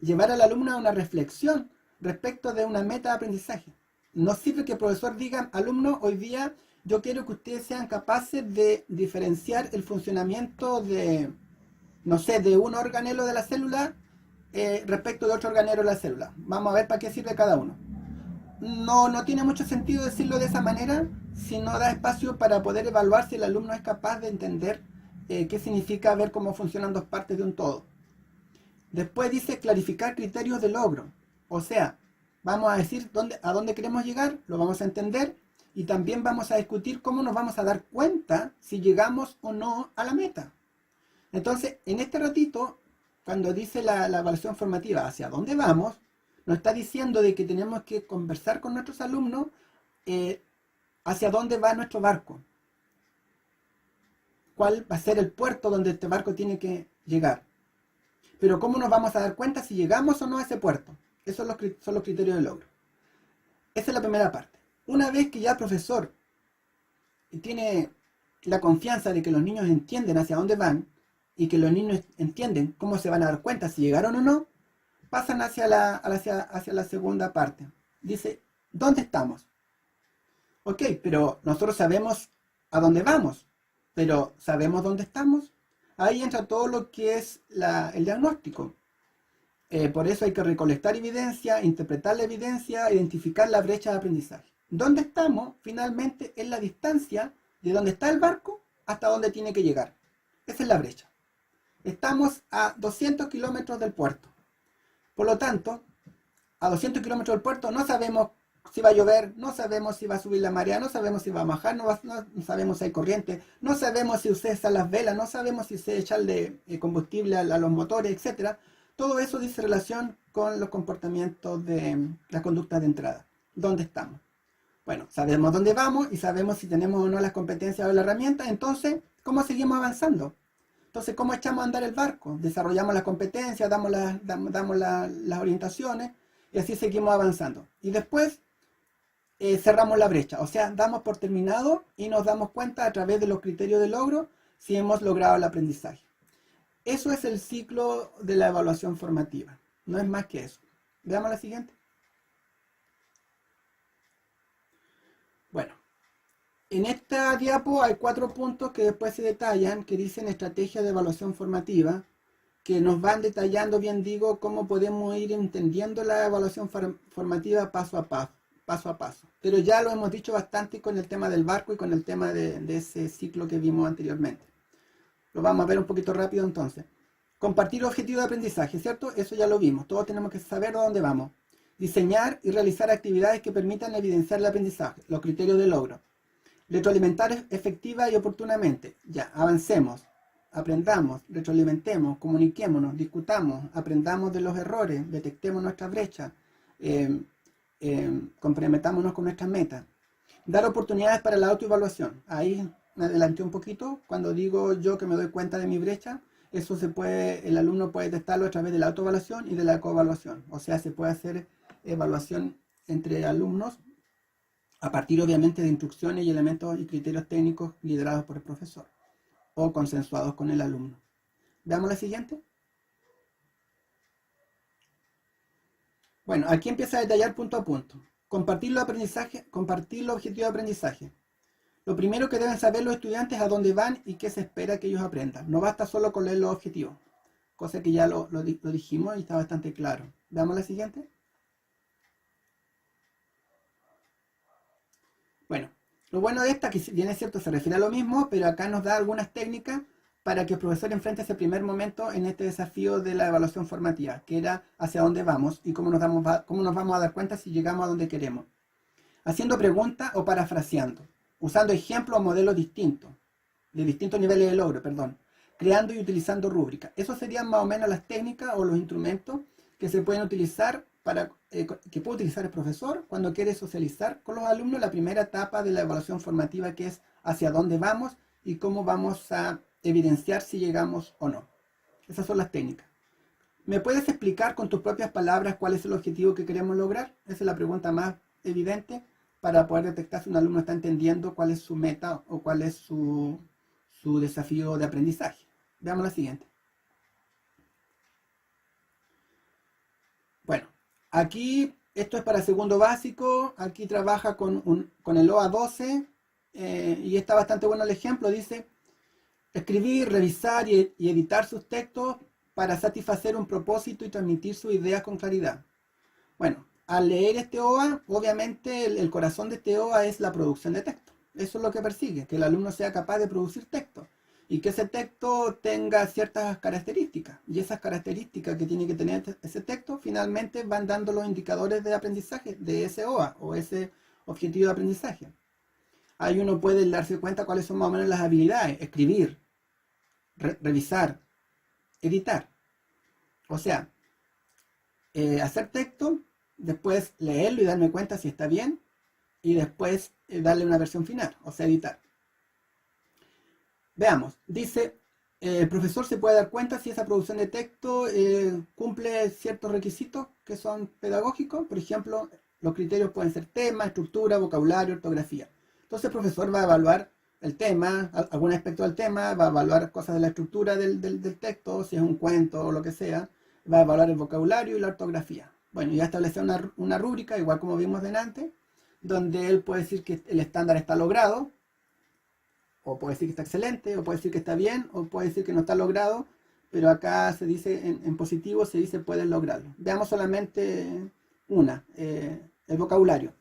Llevar al alumno a una reflexión respecto de una meta de aprendizaje. No sirve que el profesor diga, alumno, hoy día yo quiero que ustedes sean capaces de diferenciar el funcionamiento de, no sé, de un organelo de la célula respecto de otro organelo de la célula. Vamos a ver para qué sirve cada uno. No tiene mucho sentido decirlo de esa manera si no da espacio para poder evaluar si el alumno es capaz de entender qué significa ver cómo funcionan dos partes de un todo. Después dice clarificar criterios de logro. O sea, vamos a decir a dónde queremos llegar, lo vamos a entender y también vamos a discutir cómo nos vamos a dar cuenta si llegamos o no a la meta. Entonces, en este ratito, cuando dice la evaluación formativa hacia dónde vamos, nos está diciendo de que tenemos que conversar con nuestros alumnos hacia dónde va nuestro barco. ¿Cuál va a ser el puerto donde este barco tiene que llegar? Pero ¿cómo nos vamos a dar cuenta si llegamos o no a ese puerto? Esos son los criterios de logro. Esa es la primera parte. Una vez que ya el profesor tiene la confianza de que los niños entienden hacia dónde van y que los niños entienden cómo se van a dar cuenta si llegaron o no, pasan hacia la segunda parte. Dice, ¿dónde estamos? Ok, pero nosotros sabemos a dónde vamos, pero ¿sabemos dónde estamos? Ahí entra todo lo que es el diagnóstico. Por eso hay que recolectar evidencia, interpretar la evidencia, identificar la brecha de aprendizaje. ¿Dónde estamos? Finalmente es la distancia de donde está el barco hasta donde tiene que llegar. Esa es la brecha. Estamos a 200 kilómetros del puerto. Por lo tanto, a 200 kilómetros del puerto no sabemos si va a llover, no sabemos si va a subir la marea, no sabemos si va a bajar, no sabemos si hay corriente, no sabemos si usted usa las velas, no sabemos si se echa de combustible a los motores, etc. Todo eso dice relación con los comportamientos de las conductas de entrada. ¿Dónde estamos? Bueno, sabemos dónde vamos y sabemos si tenemos o no las competencias o la herramienta. Entonces, ¿cómo seguimos avanzando? Entonces, ¿cómo echamos a andar el barco? Desarrollamos las competencias, damos las orientaciones y así seguimos avanzando. Y después cerramos la brecha, o sea, damos por terminado y nos damos cuenta a través de los criterios de logro si hemos logrado el aprendizaje. Eso es el ciclo de la evaluación formativa, no es más que eso. Veamos la siguiente. Bueno, en esta diapo hay 4 puntos que después se detallan, que dicen estrategia de evaluación formativa, que nos van detallando, bien digo, cómo podemos ir entendiendo la evaluación formativa paso a paso. Pero ya lo hemos dicho bastante con el tema del barco y con el tema de ese ciclo que vimos anteriormente. Lo vamos a ver un poquito rápido entonces. Compartir objetivos de aprendizaje, ¿cierto? Eso ya lo vimos. Todos tenemos que saber a dónde vamos. Diseñar y realizar actividades que permitan evidenciar el aprendizaje, los criterios de logro. Retroalimentar efectiva y oportunamente. Ya, avancemos, aprendamos, retroalimentemos, comuniquémonos, discutamos, aprendamos de los errores, detectemos nuestras brechas, comprometámonos con nuestras metas. Dar oportunidades para la autoevaluación. Ahí me adelanté un poquito. Cuando digo yo que me doy cuenta de mi brecha, eso el alumno puede testarlo a través de la autoevaluación y de la coevaluación. O sea, se puede hacer evaluación entre alumnos a partir obviamente de instrucciones y elementos y criterios técnicos liderados por el profesor o consensuados con el alumno. Veamos la siguiente. Bueno, aquí empieza a detallar punto a punto. compartir los objetivos de aprendizaje. Lo primero que deben saber los estudiantes es a dónde van y qué se espera que ellos aprendan. No basta solo con leer los objetivos, cosa que ya lo dijimos y está bastante claro. Veamos la siguiente. Bueno, lo bueno de esta, que si bien es cierto se refiere a lo mismo, pero acá nos da algunas técnicas para que el profesor enfrente ese primer momento en este desafío de la evaluación formativa, que era hacia dónde vamos y cómo nos vamos a dar cuenta si llegamos a donde queremos. Haciendo preguntas o parafraseando, usando ejemplos o modelos distintos, de distintos niveles de logro, creando y utilizando rúbricas. Esas serían más o menos las técnicas o los instrumentos que se pueden utilizar que puede utilizar el profesor cuando quiere socializar con los alumnos la primera etapa de la evaluación formativa, que es hacia dónde vamos y cómo vamos a evidenciar si llegamos o no. Esas son las técnicas. ¿Me puedes explicar con tus propias palabras cuál es el objetivo que queremos lograr? Esa es la pregunta más evidente para poder detectar si un alumno está entendiendo cuál es su meta o cuál es su desafío de aprendizaje. Veamos la siguiente. Bueno, aquí esto es para segundo básico. Aquí trabaja con el OA 12 y está bastante bueno el ejemplo. Dice: escribir, revisar y editar sus textos para satisfacer un propósito y transmitir sus ideas con claridad. Bueno, al leer este OA, obviamente el corazón de este OA es la producción de texto. Eso es lo que persigue, que el alumno sea capaz de producir texto y que ese texto tenga ciertas características. Y esas características que tiene que tener ese texto finalmente van dando los indicadores de aprendizaje de ese OA o ese objetivo de aprendizaje. Ahí uno puede darse cuenta cuáles son más o menos las habilidades: escribir, revisar, editar. O sea, hacer texto, después leerlo y darme cuenta si está bien, y después darle una versión final, o sea, editar. Veamos, dice, el profesor se puede dar cuenta si esa producción de texto cumple ciertos requisitos que son pedagógicos. Por ejemplo, los criterios pueden ser tema, estructura, vocabulario, ortografía. Entonces el profesor va a evaluar el tema, algún aspecto del tema, va a evaluar cosas de la estructura del texto, si es un cuento o lo que sea, va a evaluar el vocabulario y la ortografía. Bueno, ya estableció una rúbrica, igual como vimos delante, donde él puede decir que el estándar está logrado, o puede decir que está excelente, o puede decir que está bien, o puede decir que no está logrado, pero acá se dice en positivo, se dice puedes lograrlo. Veamos solamente una, el vocabulario.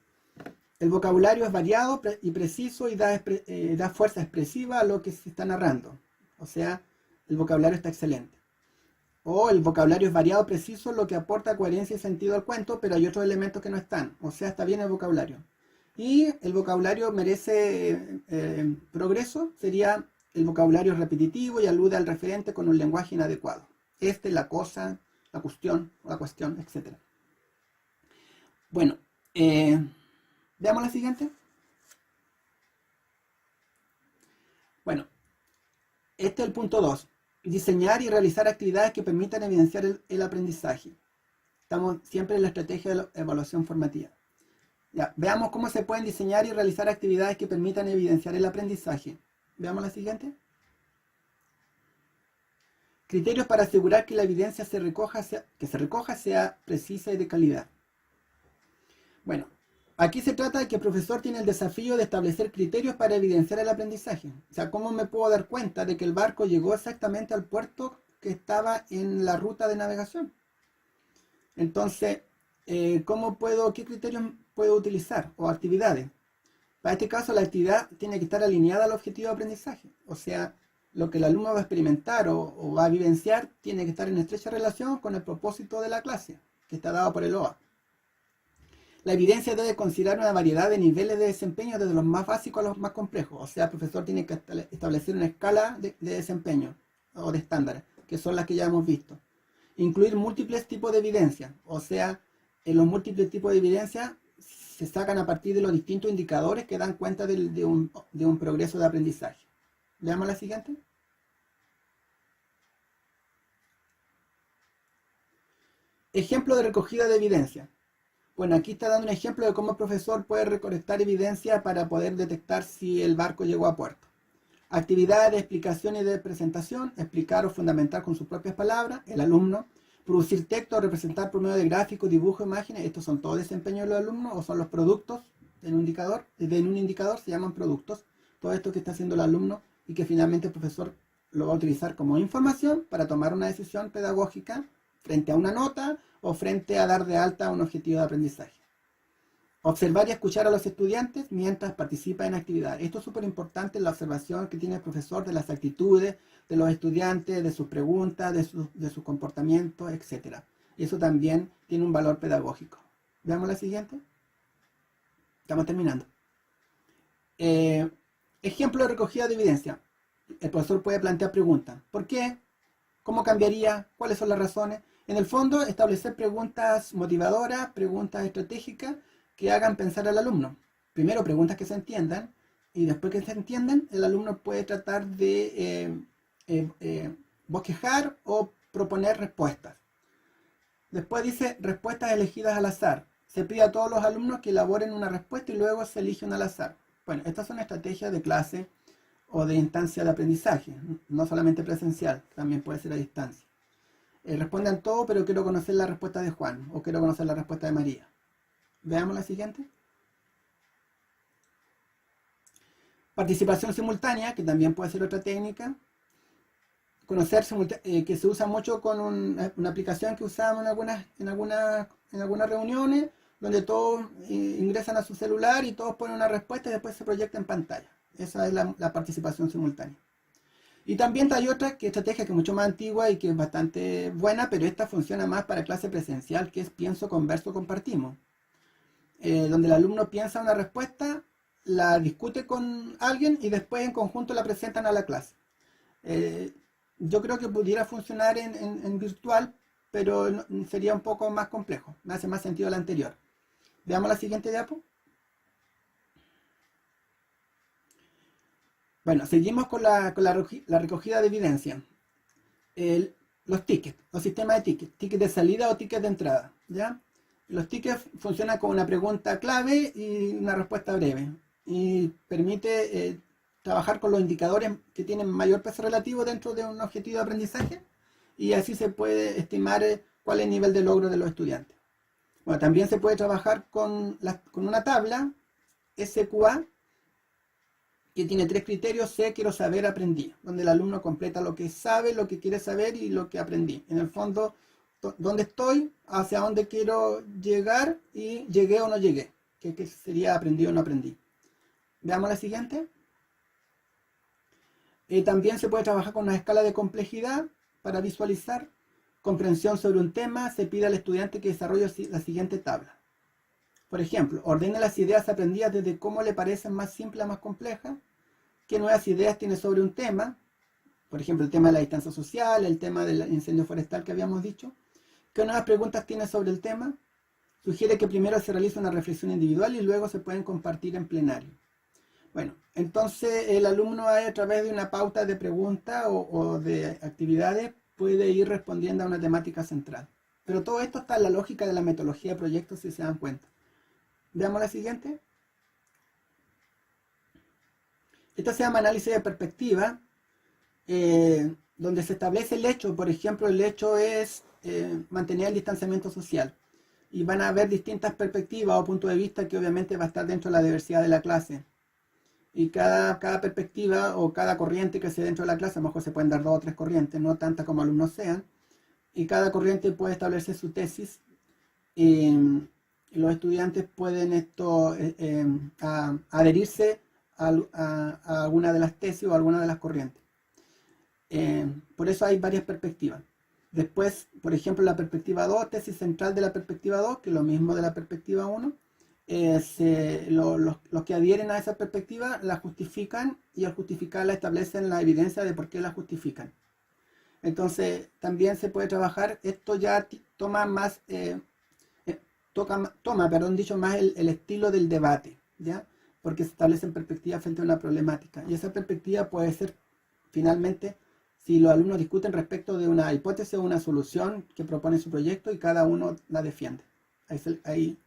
El vocabulario es variado y preciso y da fuerza expresiva a lo que se está narrando. O sea, el vocabulario está excelente. O el vocabulario es variado, preciso, lo que aporta coherencia y sentido al cuento, pero hay otros elementos que no están. O sea, está bien el vocabulario. Y el vocabulario merece progreso, sería el vocabulario repetitivo y alude al referente con un lenguaje inadecuado. La cosa, la cuestión, etc. Bueno, veamos la siguiente. Bueno, este es el punto 2. Diseñar y realizar actividades que permitan evidenciar el aprendizaje. Estamos siempre en la estrategia de la evaluación formativa. Ya, veamos cómo se pueden diseñar y realizar actividades que permitan evidenciar el aprendizaje. Veamos la siguiente. Criterios para asegurar que la evidencia que se recoja sea precisa y de calidad. Bueno, aquí se trata de que el profesor tiene el desafío de establecer criterios para evidenciar el aprendizaje. O sea, ¿cómo me puedo dar cuenta de que el barco llegó exactamente al puerto que estaba en la ruta de navegación? Entonces, ¿qué criterios puedo utilizar o actividades? Para este caso, la actividad tiene que estar alineada al objetivo de aprendizaje. O sea, lo que el alumno va a experimentar o va a vivenciar tiene que estar en estrecha relación con el propósito de la clase, que está dado por el OA. La evidencia debe considerar una variedad de niveles de desempeño desde los más básicos a los más complejos. O sea, el profesor tiene que establecer una escala de desempeño o de estándares, que son las que ya hemos visto. Incluir múltiples tipos de evidencia. O sea, en los múltiples tipos de evidencia se sacan a partir de los distintos indicadores que dan cuenta de un progreso de aprendizaje. Veamos la siguiente. Ejemplo de recogida de evidencia. Bueno, aquí está dando un ejemplo de cómo el profesor puede recolectar evidencia para poder detectar si el barco llegó a puerto. Actividades de explicación y de presentación, explicar o fundamentar con sus propias palabras. El alumno Producir texto, representar por medio de gráficos, dibujos, imágenes, estos son todos desempeños de los alumnos o son los productos en un indicador, se llaman productos. Todo esto que está haciendo el alumno y que finalmente el profesor lo va a utilizar como información para tomar una decisión pedagógica frente a una nota o frente a dar de alta un objetivo de aprendizaje. Observar y escuchar a los estudiantes mientras participa en actividades. Esto es súper importante, la observación que tiene el profesor de las actitudes de los estudiantes, de sus preguntas, de su comportamiento, etc. Eso también tiene un valor pedagógico. Veamos la siguiente. Estamos terminando. Ejemplo de recogida de evidencia. El profesor puede plantear preguntas. ¿Por qué? ¿Cómo cambiaría? ¿Cuáles son las razones? En el fondo, establecer preguntas motivadoras, preguntas estratégicas que hagan pensar al alumno. Primero, preguntas que se entiendan, y después que se entiendan, el alumno puede tratar de bosquejar o proponer respuestas. Después dice respuestas elegidas al azar. Se pide a todos los alumnos que elaboren una respuesta y luego se elige una al azar. Bueno, estas son estrategias de clase o de instancia de aprendizaje, no solamente presencial, también puede ser a distancia. Respondan todo, pero quiero conocer la respuesta de Juan o quiero conocer la respuesta de María. Veamos la siguiente. Participación simultánea, que también puede ser otra técnica. Conocer que se usa mucho con una aplicación que usamos en algunas reuniones, donde todos ingresan a su celular y todos ponen una respuesta y después se proyecta en pantalla. Esa es la participación simultánea. Y también hay otra estrategia que es mucho más antigua y que es bastante buena, pero esta funciona más para clase presencial, que es pienso, converso, compartimos. Donde el alumno piensa una respuesta, la discute con alguien y después en conjunto la presentan a la clase. Yo creo que pudiera funcionar en virtual, pero sería un poco más complejo. Me hace más sentido la anterior. Veamos la siguiente diapo. Bueno, seguimos con la recogida de evidencia. Los tickets, los sistemas de tickets. Ticket de salida o ticket de entrada. ¿Ya? Los tickets funcionan con una pregunta clave y una respuesta breve. Y permite trabajar con los indicadores que tienen mayor peso relativo dentro de un objetivo de aprendizaje. Y así se puede estimar cuál es el nivel de logro de los estudiantes. Bueno, también se puede trabajar con una tabla SQA que tiene 3 criterios: sé, quiero saber, aprendí, donde el alumno completa lo que sabe, lo que quiere saber y lo que aprendí. En el fondo, dónde estoy, hacia dónde quiero llegar y llegué o no llegué, que sería aprendí o no aprendí. Veamos la siguiente. También se puede trabajar con una escala de complejidad para visualizar comprensión sobre un tema. Se pide al estudiante que desarrolle la siguiente tabla. Por ejemplo, ordena las ideas aprendidas desde cómo le parecen más simples a más complejas. ¿Qué nuevas ideas tiene sobre un tema? Por ejemplo, el tema de la distancia social, el tema del incendio forestal que habíamos dicho. ¿Qué nuevas preguntas tiene sobre el tema? Sugiere que primero se realice una reflexión individual y luego se pueden compartir en plenario. Bueno, entonces el alumno a través de una pauta de preguntas o de actividades puede ir respondiendo a una temática central. Pero todo esto está en la lógica de la metodología de proyectos, si se dan cuenta. Veamos la siguiente. Esto se llama análisis de perspectiva, donde se establece el hecho. Por ejemplo, el hecho es mantener el distanciamiento social. Y van a haber distintas perspectivas o puntos de vista que obviamente va a estar dentro de la diversidad de la clase. Y cada perspectiva o cada corriente que se dé dentro de la clase, a lo mejor se pueden dar 2 o 3 corrientes, no tantas como alumnos sean. Y cada corriente puede establecer su tesis. Los estudiantes pueden adherirse a alguna de las tesis o a alguna de las corrientes. Por eso hay varias perspectivas. Después, por ejemplo, la perspectiva 2, tesis central de la perspectiva 2, que es lo mismo de la perspectiva 1, los que adhieren a esa perspectiva la justifican y al justificarla establecen la evidencia de por qué la justifican. Entonces, también se puede trabajar, esto ya toma más... más el estilo del debate, ¿ya? Porque se establecen perspectivas frente a una problemática. Y esa perspectiva puede ser, finalmente, si los alumnos discuten respecto de una hipótesis o una solución que propone su proyecto y cada uno la defiende. Ahí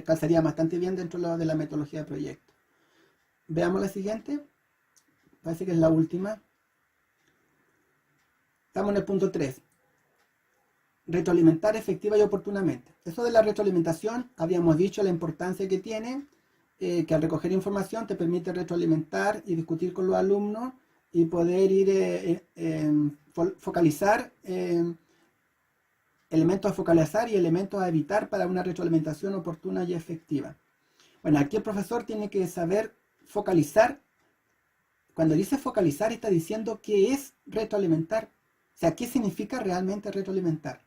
calzaría bastante bien dentro de la metodología de proyecto. Veamos la siguiente. Parece que es la última. Estamos en el punto 3. retroalimentar efectiva y oportunamente. Eso de la retroalimentación, habíamos dicho la importancia que tiene, que al recoger información te permite retroalimentar y discutir con los alumnos y poder ir focalizar elementos a focalizar y elementos a evitar para una retroalimentación oportuna y efectiva. Bueno, aquí el profesor tiene que saber focalizar. Cuando dice focalizar está diciendo qué es retroalimentar. O sea, ¿qué significa realmente retroalimentar?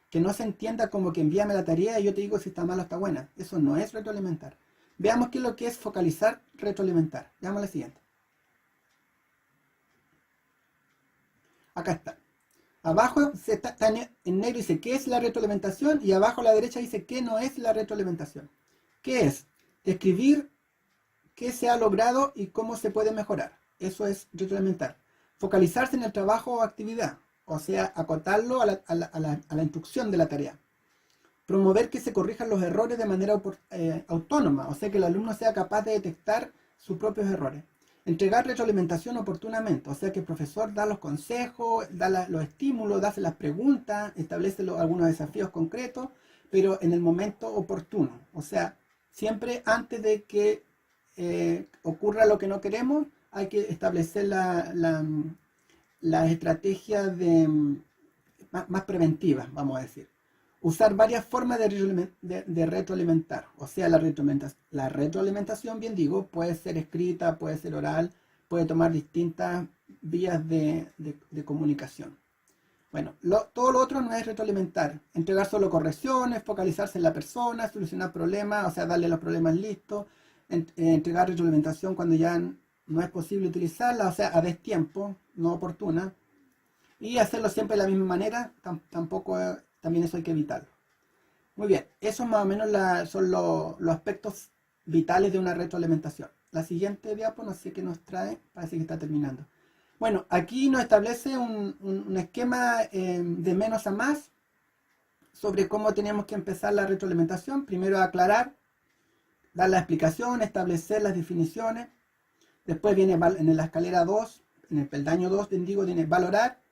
Que no se entienda como que envíame la tarea y yo te digo si está mala o está buena. Eso no es retroalimentar. Veamos qué es lo que es focalizar, retroalimentar. Veamos la siguiente. Acá está. Abajo está en negro dice qué es la retroalimentación y abajo a la derecha dice qué no es la retroalimentación. ¿Qué es? Describir qué se ha logrado y cómo se puede mejorar. Eso es retroalimentar. Focalizarse en el trabajo o actividad, o sea, acotarlo a la instrucción de la tarea. Promover que se corrijan los errores de manera autónoma, o sea, que el alumno sea capaz de detectar sus propios errores. Entregar retroalimentación oportunamente, o sea, que el profesor da los consejos, da los estímulos, hace las preguntas, establece algunos desafíos concretos, pero en el momento oportuno. O sea, siempre antes de que ocurra lo que no queremos, hay que establecer la estrategia más preventiva, vamos a decir. Usar varias formas de retroalimentar. O sea, la retroalimentación, bien digo, puede ser escrita, puede ser oral, puede tomar distintas vías de comunicación. Bueno, todo lo otro no es retroalimentar. Entregar solo correcciones, focalizarse en la persona, solucionar problemas, o sea, darle los problemas listos. Entregar retroalimentación cuando ya no es posible utilizarla, o sea, a destiempo, no oportuna. Y hacerlo siempre de la misma manera, tampoco, también eso hay que evitarlo. Muy bien, esos más o menos son los aspectos vitales de una retroalimentación. La siguiente diapo, no sé qué nos trae, parece que está terminando. Bueno, aquí nos establece un esquema de menos a más sobre cómo tenemos que empezar la retroalimentación. Primero aclarar, dar la explicación, establecer las definiciones. Después viene en la escalera 2, en el peldaño 2, digo, viene valorar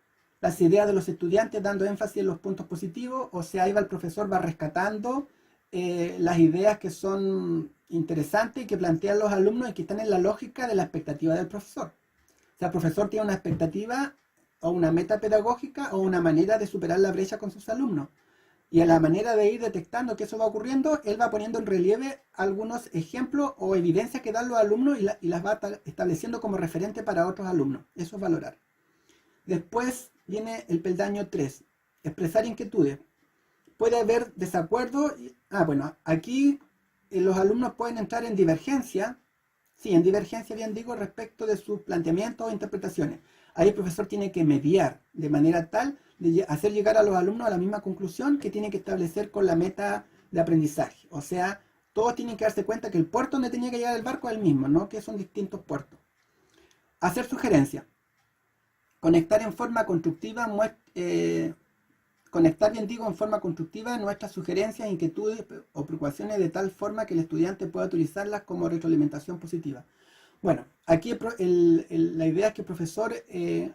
las ideas de los estudiantes dando énfasis en los puntos positivos. O sea, ahí va el profesor, va rescatando las ideas que son interesantes y que plantean los alumnos y que están en la lógica de la expectativa del profesor. O sea, el profesor tiene una expectativa o una meta pedagógica o una manera de superar la brecha con sus alumnos. Y a la manera de ir detectando que eso va ocurriendo, él va poniendo en relieve algunos ejemplos o evidencias que dan los alumnos y las va estableciendo como referente para otros alumnos. Eso es valorar. Después viene el peldaño 3, expresar inquietudes. Puede haber desacuerdo. Bueno, aquí los alumnos pueden entrar en divergencia. Sí, en divergencia, bien digo, respecto de sus planteamientos o interpretaciones. Ahí el profesor tiene que mediar de manera tal de hacer llegar a los alumnos a la misma conclusión que tiene que establecer con la meta de aprendizaje. O sea, todos tienen que darse cuenta que el puerto donde tenía que llegar el barco es el mismo, no que son distintos puertos. Hacer sugerencias. Conectar en forma constructiva, en forma constructiva nuestras sugerencias, inquietudes o preocupaciones de tal forma que el estudiante pueda utilizarlas como retroalimentación positiva. Bueno, aquí la idea es que el profesor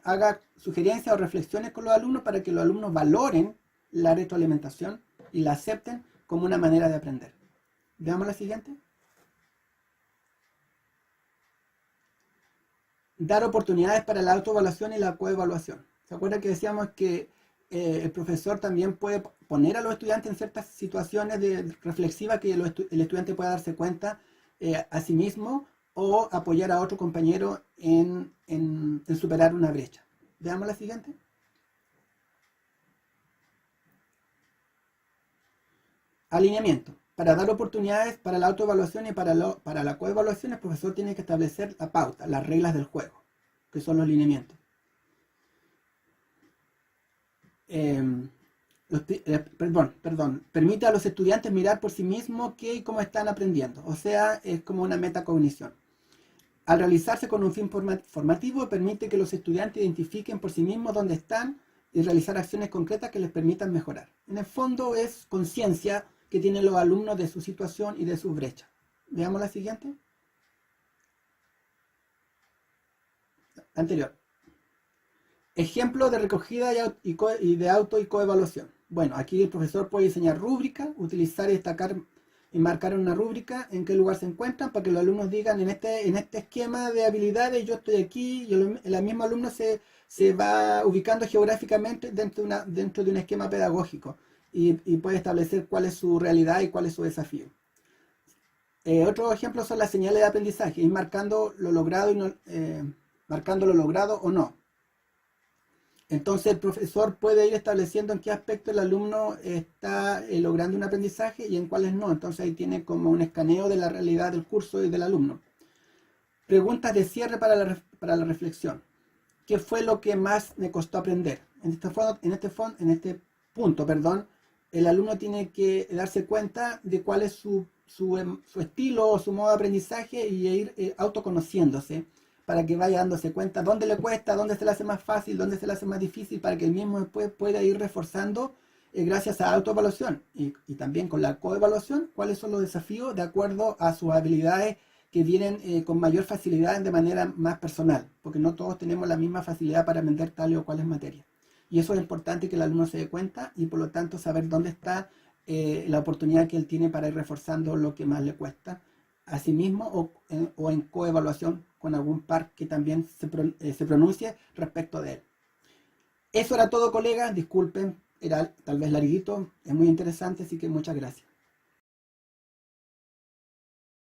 haga sugerencias o reflexiones con los alumnos para que los alumnos valoren la retroalimentación y la acepten como una manera de aprender. Veamos la siguiente. Dar oportunidades para la autoevaluación y la coevaluación. ¿Se acuerdan que decíamos que el profesor también puede poner a los estudiantes en ciertas situaciones reflexivas que el estudiante pueda darse cuenta a sí mismo o apoyar a otro compañero en superar una brecha? Veamos la siguiente. Alineamiento. Para dar oportunidades para la autoevaluación y para la coevaluación, el profesor tiene que establecer la pauta, las reglas del juego, que son los lineamientos. Permite a los estudiantes mirar por sí mismos qué y cómo están aprendiendo. O sea, es como una metacognición. Al realizarse con un fin formativo, permite que los estudiantes identifiquen por sí mismos dónde están y realizar acciones concretas que les permitan mejorar. En el fondo es conciencia que tienen los alumnos de su situación y de sus brechas. Veamos la siguiente. Anterior. Ejemplo de recogida y de auto y coevaluación. Bueno, aquí el profesor puede diseñar rúbricas, utilizar y destacar y marcar en una rúbrica en qué lugar se encuentran para que los alumnos digan en este esquema de habilidades yo estoy aquí y el mismo alumno se va ubicando geográficamente dentro de un esquema pedagógico y puede establecer cuál es su realidad y cuál es su desafío. Otros ejemplos son las señales de aprendizaje, ir marcando lo logrado y no, marcando lo logrado o no. Entonces el profesor puede ir estableciendo en qué aspecto el alumno está logrando un aprendizaje y en cuáles no. Entonces ahí tiene como un escaneo de la realidad del curso y del alumno. Preguntas de cierre para la reflexión. ¿Qué fue lo que más me costó aprender? En este punto, el alumno tiene que darse cuenta de cuál es su estilo o su modo de aprendizaje y ir autoconociéndose para que vaya dándose cuenta dónde le cuesta, dónde se le hace más fácil, dónde se le hace más difícil, para que él mismo después pueda ir reforzando gracias a autoevaluación y también con la coevaluación, cuáles son los desafíos de acuerdo a sus habilidades que vienen con mayor facilidad de manera más personal, porque no todos tenemos la misma facilidad para aprender tales o cuales materias. Y eso es importante que el alumno se dé cuenta y por lo tanto saber dónde está la oportunidad que él tiene para ir reforzando lo que más le cuesta a sí mismo o en coevaluación con algún par que también se pronuncie respecto de él. Eso era todo, colegas. Disculpen, era tal vez larguito, es muy interesante, así que muchas gracias.